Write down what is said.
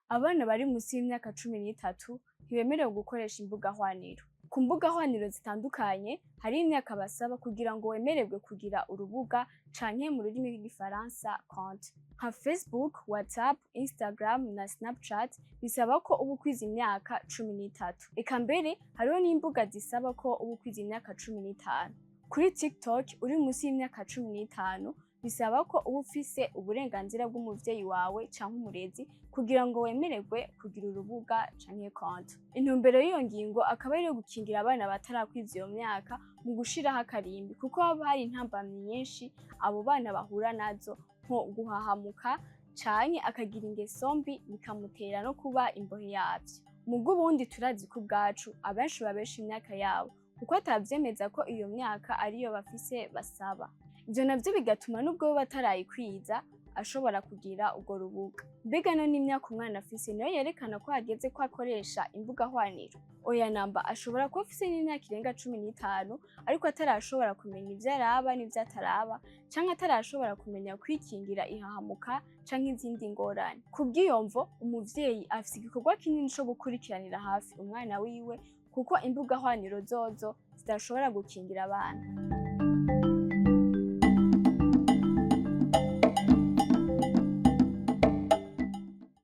Abana bari musi y'imyaka 13 ntibemerewe gukoresha imbuga hwaniro. Ku mbuga hwaniro zitandukanye hari imyaka basaba kugira ngo wemererwe kugira urubuga canke mu rurimi rw'igifaransa compte. Nka Facebook, WhatsApp, Instagram na Snapchat bisaba ko uba ukwiza imyaka 13. Eka mbere hariho n'imbuga zisaba ko uba ukwiza imyaka 15. Kuri TikTok uri musi y'imyaka 15 bisaba ko uba ufise uburenganzira bw'umuvyeyi wawe canke umurezi kugira ngo wemererwe kugira urubuga canke compte. Intumbero y'iyo ngingo akaba ari iyo gukingira abana batarakwiza iyo myaka mu gushiraho akarimbi, kuko haba hari intambamyi nyinshi abo bana bahura nazo nko guhahamuka canke akagira ingeso mbi bikamutera no kuba imbohe yavyo. Mubwo ubundi turazi ko ubwacu abenshi babesha imyaka yabo kuko atavyemeza ko iyo myaka ariyo bafise basaba. Ivyo navyo bigatuma nubwo baba batarayikwiza ashobora kugira urwo rubuga. Mbega none imyaka umwana afise niyo yerekana ko hageze ko akoresha imbuga hwaniro? Oya namba, ashobora kuba afise n'imyaka irenga 15 ariko atarashobora kumenya ivyo araba n'ivyo ataraba, canke atarashobora kumenya kwikingira ihahamuka canke izindi ngorane. Kubw'iyo mvo umuvyeyi afise igikorwa kinini co gukurikiranira hafi umwana wiwe kuko imbuga hwaniro zozo zidashobora gukingira abana.